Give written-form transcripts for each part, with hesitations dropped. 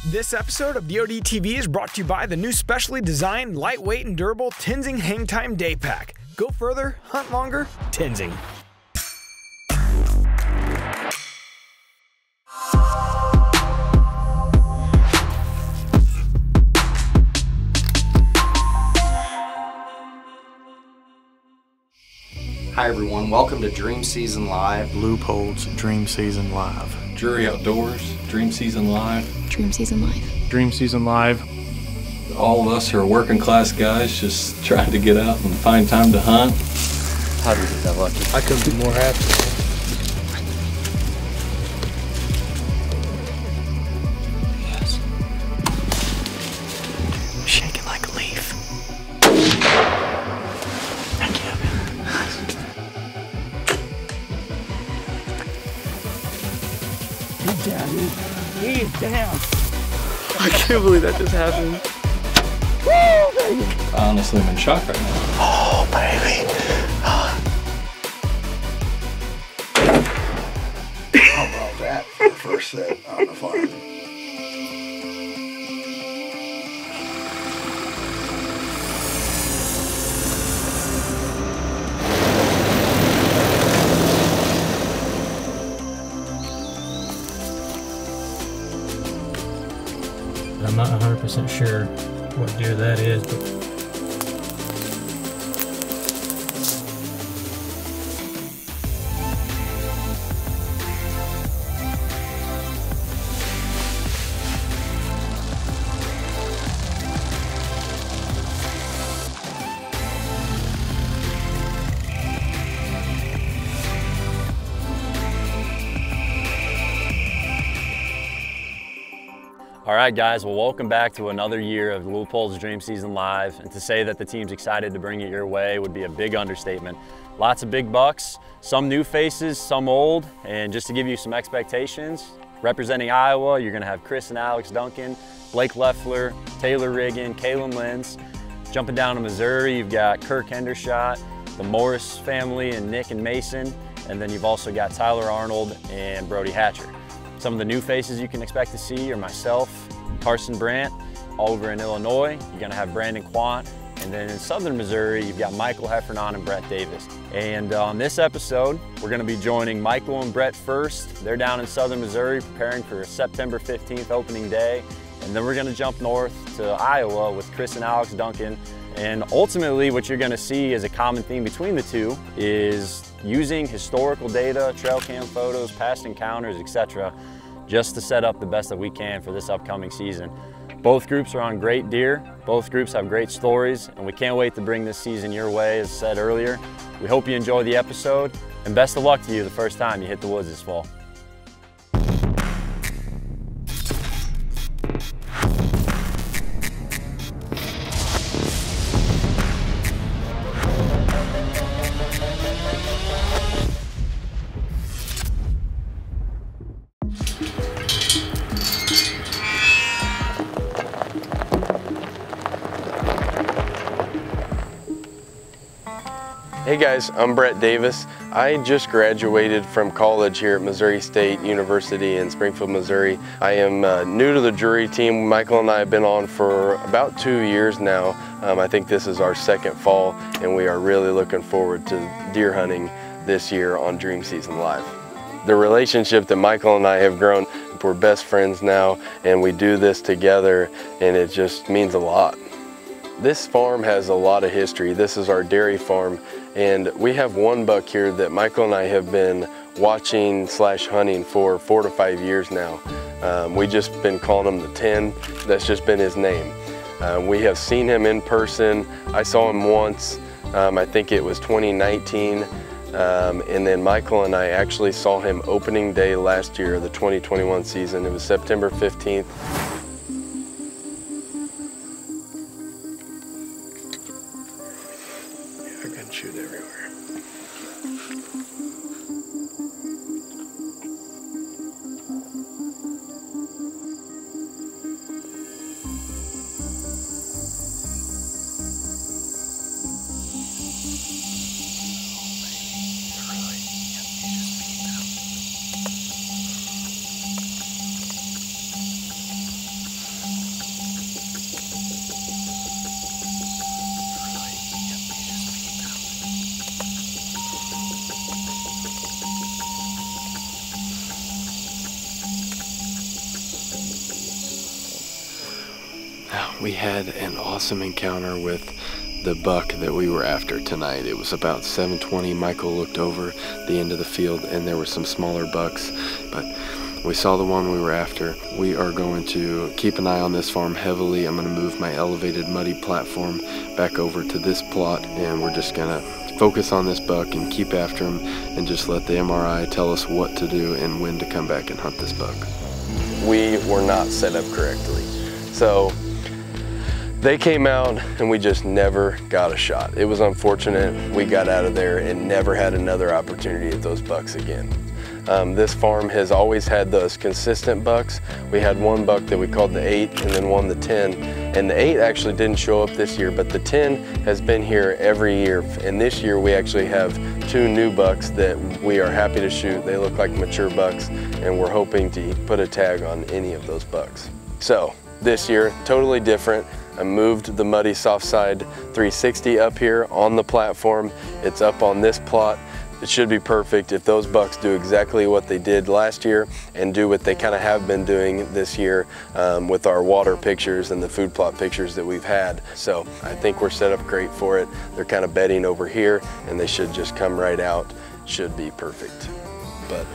This episode of DoD TV is brought to you by the new specially designed, lightweight, and durable Tenzing Hang Time Day Pack. Go further, hunt longer, Tenzing. Hi everyone, welcome to Dream Season Live. Loopholes Dream Season Live. Drury Outdoors, Dream Season Live. Dream Season Live. Dream Season Live. All of us are working class guys just trying to get out and find time to hunt. How did you get that lucky? I couldn't be more happy. Yes. Shaking like a leaf. Thank you. He's down, dude. He's down. I can't believe that just happened. I honestly am in shock right now. Oh, baby. How about that for the first set on the farm? I'm not 100% sure what deer that is, but All right, guys, well, welcome back to another year of Loopholes Dream Season Live. And to say that the team's excited to bring it your way would be a big understatement. Lots of big bucks, some new faces, some old. And just to give you some expectations, representing Iowa, you're gonna have Chris and Alex Dunkin, Blake Leffler, Taylor Riggin, Kalen Lenz. Jumping down to Missouri, you've got Kirk Hendershot, the Morris family, and Nick and Mason. And then you've also got Tyler Arnold and Brody Hatcher. Some of the new faces you can expect to see are myself, Carson Brandt. Over in Illinois, you're gonna have Brandon Quant. And then in Southern Missouri, you've got Michael Heffernon and Brett Davis. And on this episode, we're gonna be joining Michael and Brett first. They're down in Southern Missouri preparing for September 15th opening day. And then we're gonna jump north to Iowa with Chris and Alex Dunkin. And ultimately, what you're gonna see as a common theme between the two is using historical data, trail cam photos, past encounters, etc., just to set up the best that we can for this upcoming season. Both groups are on great deer, both groups have great stories, and we can't wait to bring this season your way, as said earlier. We hope you enjoy the episode, and best of luck to you the first time you hit the woods this fall. Hey guys, I'm Brett Davis. I just graduated from college here at Missouri State University in Springfield, Missouri. I am new to the Drury team. Michael and I have been on for about 2 years now. I think this is our second fall, and we are really looking forward to deer hunting this year on Dream Season Live. The relationship that Michael and I have grown, we're best friends now, and we do this together, and it just means a lot. This farm has a lot of history. This is our dairy farm, and we have one buck here that Michael and I have been watching / hunting for 4 to 5 years now. We just been calling him the 10. That's just been his name. We have seen him in person. I saw him once, I think it was 2019, and then Michael and I actually saw him opening day last year, the 2021 season. It was September 15th. I can shoot everywhere. We had an awesome encounter with the buck that we were after tonight. It was about 7:20. Michael looked over the end of the field and there were some smaller bucks, but we saw the one we were after. We are going to keep an eye on this farm heavily. I'm going to move my elevated muddy platform back over to this plot, and we're just going to focus on this buck and keep after him and just let the MRI tell us what to do and when to come back and hunt this buck. We were not set up correctly. So they came out and we just never got a shot. It was unfortunate. We got out of there and never had another opportunity at those bucks again. This farm has always had those consistent bucks. We had one buck that we called the 8 and then one the 10. And the 8 actually didn't show up this year, but the 10 has been here every year. And this year we actually have 2 new bucks that we are happy to shoot. They look like mature bucks and we're hoping to put a tag on any of those bucks. So this year, totally different. I moved the muddy soft side 360 up here on the platform. It's up on this plot. It should be perfect if those bucks do exactly what they did last year and do what they kind of have been doing this year with our water pictures and the food plot pictures that we've had. So I think we're set up great for it. They're kind of bedding over here and they should just come right out. Should be perfect. But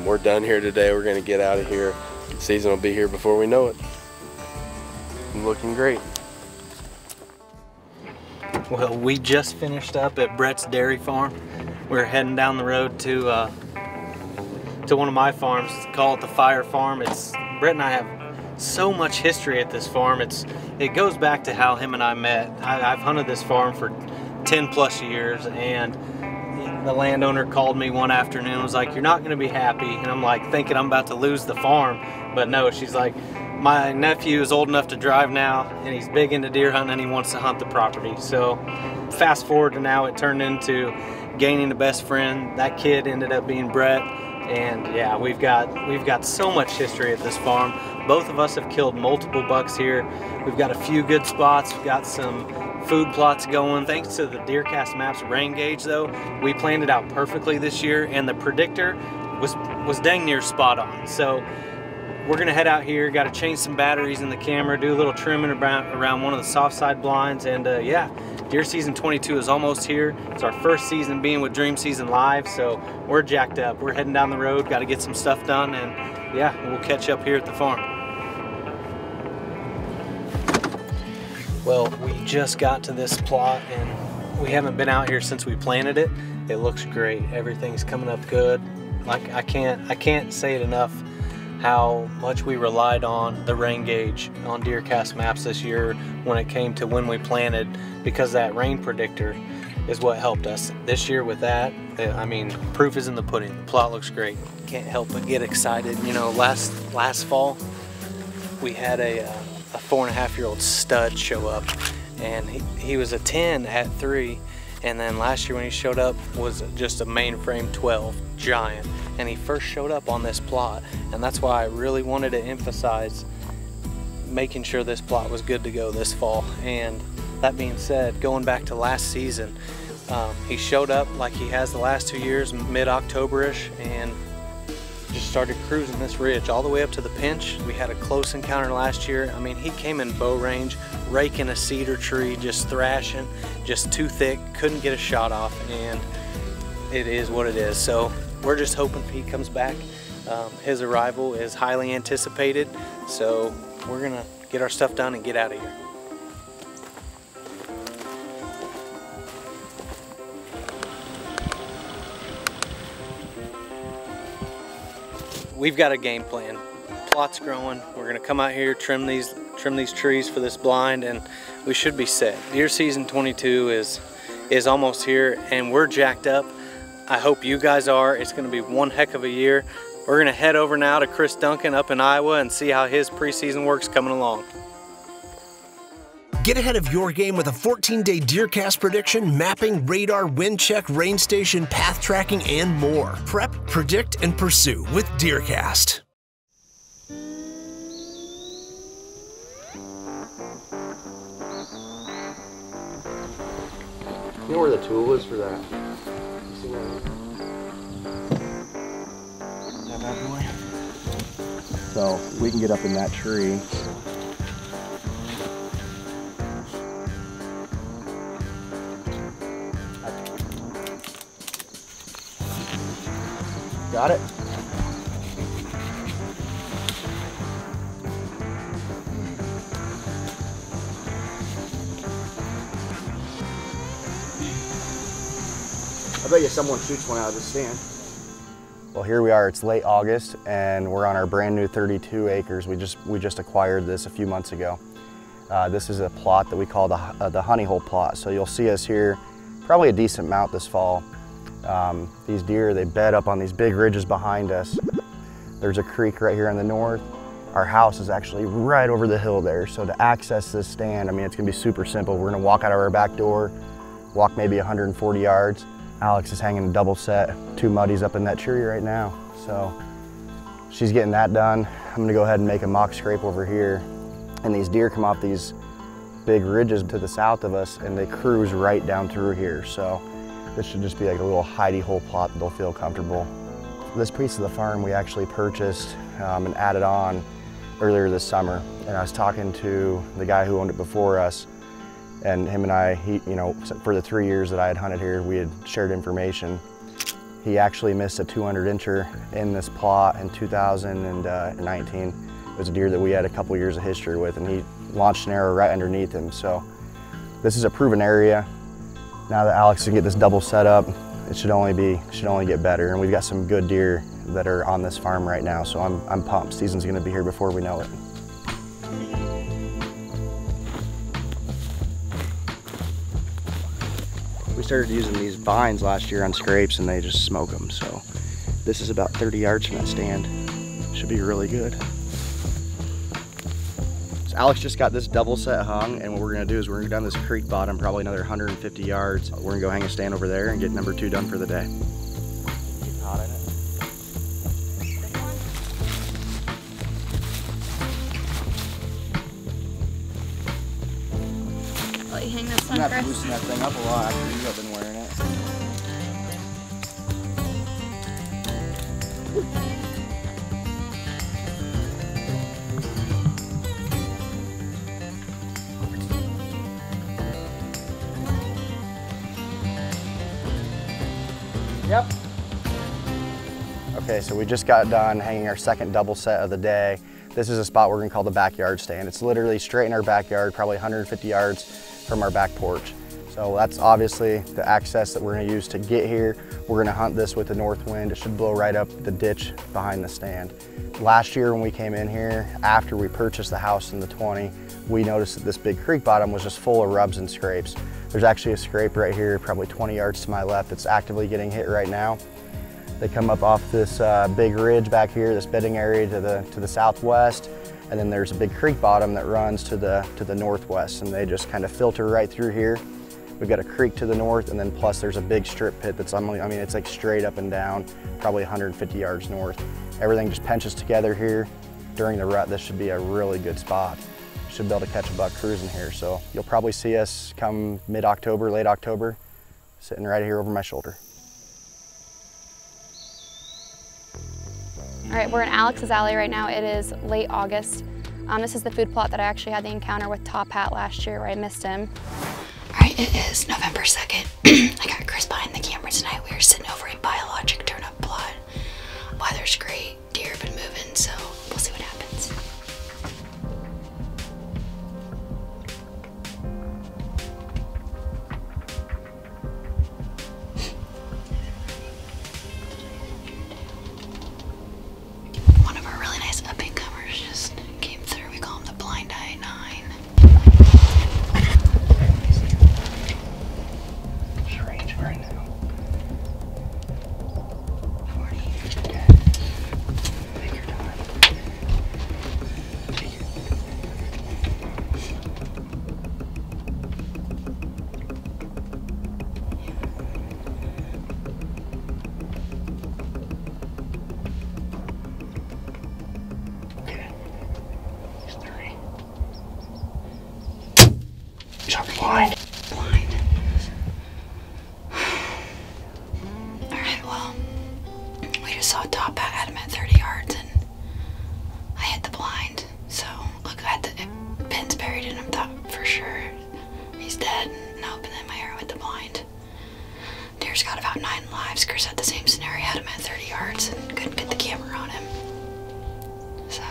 we're done here today. We're going to get out of here. The season will be here before we know it. Looking great. Well, we just finished up at Brett's Dairy Farm. We're heading down the road to one of my farms. Call it the Fire Farm. Brett and I have so much history at this farm. It goes back to how him and I met. I've hunted this farm for 10 plus years, and the landowner called me one afternoon and was like, "You're not going to be happy." And I'm like thinking I'm about to lose the farm, but no, she's like, "My nephew is old enough to drive now and he's big into deer hunting and he wants to hunt the property." So fast forward to now, it turned into gaining a best friend. That kid ended up being Brett, and yeah, we've got so much history at this farm. Both of us have killed multiple bucks here. We've got a few good spots. We've got some food plots going. Thanks to the DeerCast Maps rain gauge though, we planned it out perfectly this year, and the predictor was dang near spot on. So we're gonna head out here, got to change some batteries in the camera, do a little trimming around one of the soft side blinds, and yeah, deer season 22 is almost here. It's our first season being with Dream Season Live, so we're jacked up. We're heading down the road, got to get some stuff done, and yeah, we'll catch up here at the farm. Well, we just got to this plot and we haven't been out here since we planted it. It looks great. Everything's coming up good. Like I can't say it enough how much we relied on the rain gauge on DeerCast Maps this year when it came to when we planted, because that rain predictor is what helped us this year with that. I mean, proof is in the pudding. The plot looks great. Can't help but get excited. You know, last fall we had a 4.5-year-old stud show up, and he was a 10 at 3, and then last year when he showed up was just a mainframe 12 giant, and he first showed up on this plot, and that's why I really wanted to emphasize making sure this plot was good to go this fall. And that being said, going back to last season, he showed up like he has the last 2 years, mid-October-ish, and just started cruising this ridge all the way up to the pinch. We had a close encounter last year. I mean, he came in bow range, raking a cedar tree, just thrashing, just too thick, couldn't get a shot off, and it is what it is. So we're just hoping he comes back. His arrival is highly anticipated, so we're gonna get our stuff done and get out of here. We've got a game plan. Plot's growing. We're gonna come out here, trim these trees for this blind, and we should be set. Deer season 22 is almost here, and we're jacked up. I hope you guys are. It's gonna be one heck of a year. We're gonna head over now to Chris Dunkin up in Iowa and see how his preseason work's coming along. Get ahead of your game with a 14-day DeerCast prediction, mapping, radar, wind check, rain station, path tracking, and more. Prep, predict, and pursue with DeerCast. You know where the tool is for that? You see that bad boy? So we can get up in that tree. Got it? I bet you someone shoots one out of the stand. Well, here we are. It's late August, and we're on our brand new 32 acres. We just acquired this a few months ago. This is a plot that we call the honey hole plot. So you'll see us here, probably a decent amount this fall. These deer, they bed up on these big ridges behind us. There's a creek right here in the north. Our house is actually right over the hill there. So to access this stand, I mean, it's gonna be super simple. We're gonna walk out of our back door, walk maybe 140 yards. Alex is hanging a double set, 2 muddies up in that tree right now. So she's getting that done. I'm gonna go ahead and make a mock scrape over here. And these deer come off these big ridges to the south of us and they cruise right down through here. So this should just be like a little hidey hole plot that they'll feel comfortable. This piece of the farm we actually purchased and added on earlier this summer. And I was talking to the guy who owned it before us, and him and I, you know, for the 3 years that I had hunted here, we had shared information. He actually missed a 200-incher in this plot in 2019. It was a deer that we had a couple years of history with, and he launched an arrow right underneath him. So this is a proven area. Now that Alex can get this double set up, it should only get better. And we've got some good deer that are on this farm right now, so I'm pumped. Season's gonna be here before we know it. We started using these vines last year on scrapes and they just smoke them. So this is about 30 yards from that stand. Should be really good. So Alex just got this double set hung, and what we're gonna do is we're gonna go down this creek bottom, probably another 150 yards. We're gonna go hang a stand over there and get number 2 done for the day. Keep hot in it. Let you hang this one, I'm gonna have to Chris. loosen that thing up a lot after you have been wearing it. Yep. Okay, so we just got done hanging our second double set of the day. This is a spot we're gonna call the backyard stand. It's literally straight in our backyard, probably 150 yards from our back porch. So that's obviously the access that we're gonna use to get here. We're gonna hunt this with the north wind. It should blow right up the ditch behind the stand. Last year when we came in here, after we purchased the house in the 20, we noticed that this big creek bottom was just full of rubs and scrapes. There's actually a scrape right here, probably 20 yards to my left, that's actively getting hit right now. They come up off this big ridge back here, this bedding area to the southwest, and then there's a big creek bottom that runs to the northwest, and they just kind of filter right through here. We've got a creek to the north, and then plus there's a big strip pit that's, I mean, it's like straight up and down, probably 150 yards north. Everything just pinches together here. During the rut, this should be a really good spot. Should be able to catch a buck cruising here. So you'll probably see us come mid-October, late October, sitting right here over my shoulder. All right, we're in Alex's alley right now. It is late August. This is the food plot that I actually had the encounter with Top Hat last year where I missed him. All right, it is November 2nd. I got Chris behind the camera tonight. We were sitting over a biologic turnip plot. Weather's great, deer have been moving, so we'll see what happens. One of our really nice up-and-comers just came through. We call him the Blind Eye 9. Strange right now. 40. Okay. Take your time. Take it. Okay. He's 30. He's on blind. Alright, well, we just saw Top Hat had him at 30 yards and I hit the blind. So, look, I had the pins buried in him, thought for sure he's dead. Nope, and then my arrow hit the blind. Deer's got about 9 lives, Chris had the same scenario, had him at 30 yards and couldn't get the camera on him. So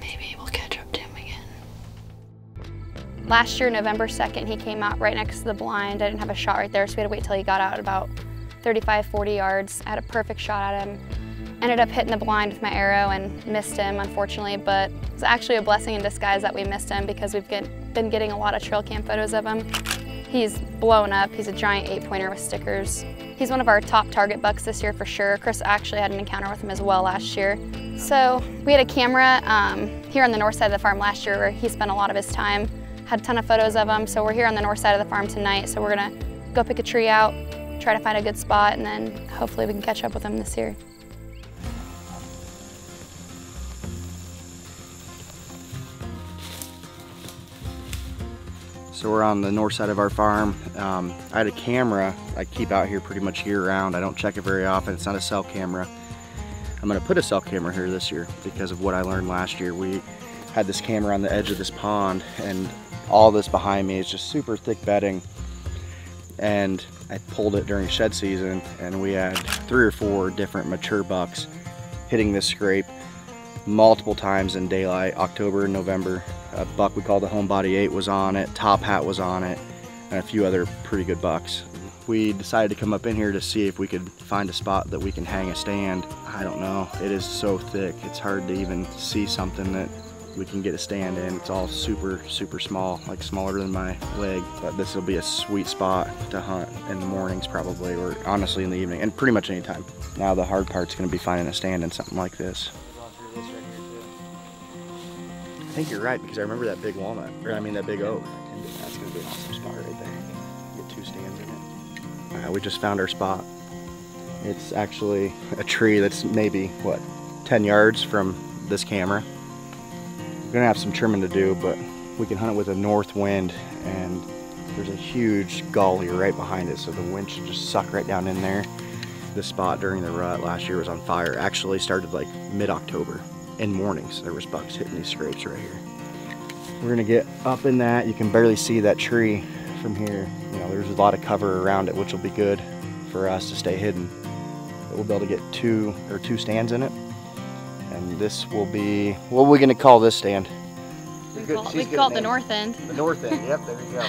maybe we'll catch up to him again. Last year, November 2nd, he came out right next to the blind. I didn't have a shot right there, so we had to wait till he got out at about 35, 40 yards. I had a perfect shot at him. Ended up hitting the blind with my arrow and missed him, unfortunately, but it was actually a blessing in disguise that we missed him because we've been getting a lot of trail cam photos of him. He's blown up. He's a giant 8-pointer with stickers. He's one of our top target bucks this year for sure. Chris actually had an encounter with him as well last year. So we had a camera here on the north side of the farm last year where he spent a lot of his time. Had a ton of photos of him, so we're here on the north side of the farm tonight. So we're gonna go pick a tree out, try to find a good spot, and then hopefully we can catch up with him this year. So we're on the north side of our farm. I had a camera I keep out here pretty much year round. I don't check it very often. It's not a cell camera. I'm gonna put a cell camera here this year because of what I learned last year. We had this camera on the edge of this pond and all this behind me is just super thick bedding. And I pulled it during shed season and we had 3 or 4 different mature bucks hitting this scrape multiple times in daylight, October and November. A buck we call the Homebody 8 was on it, Top Hat was on it, and a few other pretty good bucks. We decided to come up in here to see if we could find a spot that we can hang a stand. I don't know, it is so thick, it's hard to even see something that we can get a stand in. It's all super, super small, like smaller than my leg, but this will be a sweet spot to hunt in the mornings probably, or honestly in the evening, and pretty much any time. Now the hard part's gonna be finding a stand in something like this. I think you're right, because I remember that big walnut, or I mean that big oak. And that's gonna be an awesome spot right there. Get 2 stands in it. All right, we just found our spot. It's actually a tree that's maybe, what, 10 yards from this camera. We're gonna have some trimming to do, but we can hunt it with a north wind, and there's a huge gully right behind it, so the wind should just suck right down in there. This spot during the rut last year was on fire. Actually started like mid-October. In mornings, there was bucks hitting these scrapes right here. We're gonna get up in that. You can barely see that tree from here. You know, there's a lot of cover around it, which will be good for us to stay hidden. But we'll be able to get 2 stands in it. And this will be, what are we gonna call this stand? We call it the north end. The north end, yep, there you go.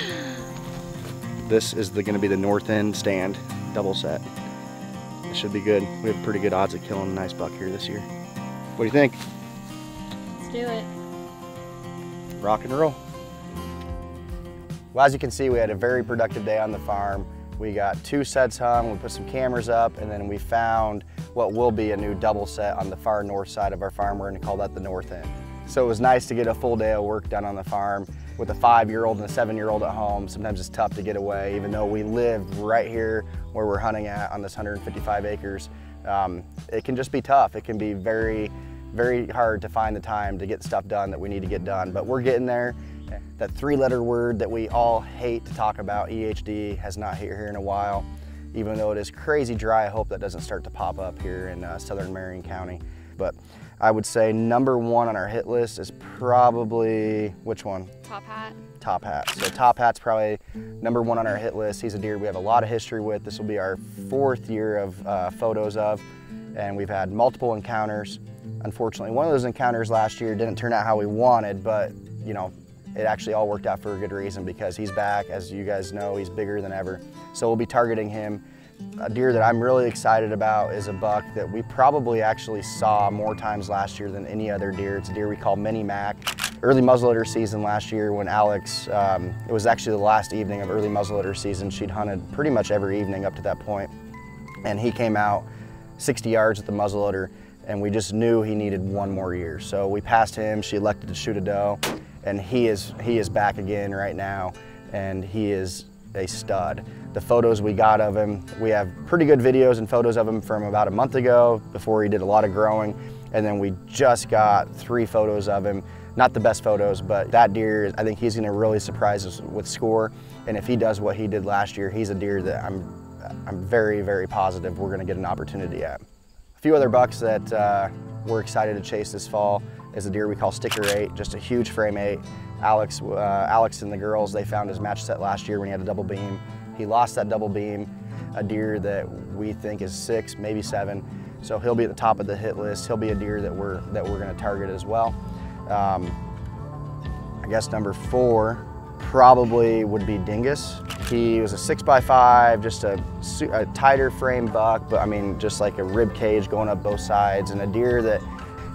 This is gonna be the north end stand, double set. It should be good. We have pretty good odds of killing a nice buck here this year. What do you think? Let's do it. Rock and roll. Well, as you can see, we had a very productive day on the farm. We got 2 sets hung, we put some cameras up, and then we found what will be a new double set on the far north side of our farm. We're gonna call that the north end. So it was nice to get a full day of work done on the farm. With a 5-year-old and a 7-year-old at home, sometimes it's tough to get away, even though we live right here where we're hunting at on this 155 acres. It can just be tough. It can be very, very hard to find the time to get stuff done that we need to get done, but we're getting there. That 3-letter word that we all hate to talk about, EHD, has not hit here in a while. Even though it is crazy dry, I hope that doesn't start to pop up here in southern Marion County. But I would say #1 on our hit list is probably, which one? Top Hat. Top Hat. So Top Hat's probably #1 on our hit list. He's a deer we have a lot of history with. This will be our 4th year of photos of, and we've had multiple encounters. Unfortunately, one of those encounters last year didn't turn out how we wanted, but you know, it actually all worked out for a good reason because he's back. As you guys know, he's bigger than ever. So we'll be targeting him. A deer that I'm really excited about is a buck that we probably actually saw more times last year than any other deer. It's a deer we call Mini Mac. Early muzzleloader season last year when Alex, it was actually the last evening of early muzzleloader season. She'd hunted pretty much every evening up to that point. And he came out 60 yards with the muzzleloader, and we just knew he needed 1 more year. So we passed him, she elected to shoot a doe, and he is back again right now, and he is a stud. The photos we got of him, we have pretty good videos and photos of him from about a month ago before he did a lot of growing, and then we just got 3 photos of him. Not the best photos, but that deer, I think he's gonna really surprise us with score, and if he does what he did last year, he's a deer that I'm very, very positive we're gonna get an opportunity at. A few other bucks that we're excited to chase this fall is a deer we call Sticker 8, just a huge frame 8. Alex and the girls, they found his match set last year when he had a double beam. He lost that double beam, a deer that we think is 6, maybe 7. So he'll be at the top of the hit list. He'll be a deer that we're going to target as well. I guess number 4 probably would be Dingus. He was a 6x5, just a tighter frame buck, but I mean, just like a rib cage going up both sides, and a deer that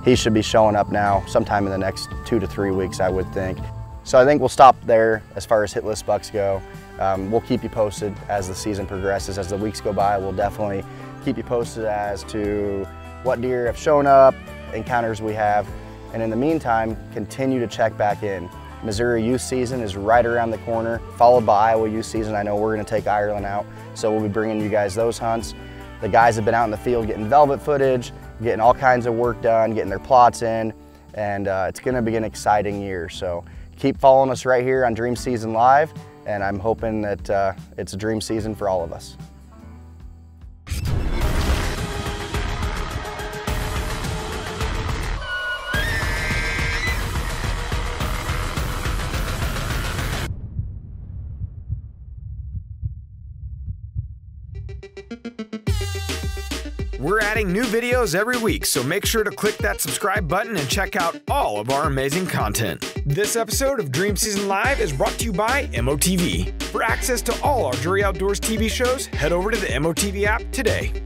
he should be showing up now sometime in the next 2 to 3 weeks, I would think. So I think we'll stop there as far as hit list bucks go. We'll keep you posted as the season progresses. As the weeks go by, we'll definitely keep you posted as to what deer have shown up, encounters we have, and in the meantime, continue to check back in. Missouri youth season is right around the corner, followed by Iowa youth season. I know we're going to take Ireland out, so we'll be bringing you guys those hunts. The guys have been out in the field getting velvet footage, getting all kinds of work done, getting their plots in, and it's going to be an exciting year. So keep following us right here on Dream Season Live, and I'm hoping that it's a dream season for all of us. We're adding new videos every week, so make sure to click that subscribe button and check out all of our amazing content. This episode of Dream Season Live is brought to you by MOTV. For access to all our Drury Outdoors TV shows, head over to the MOTV app today.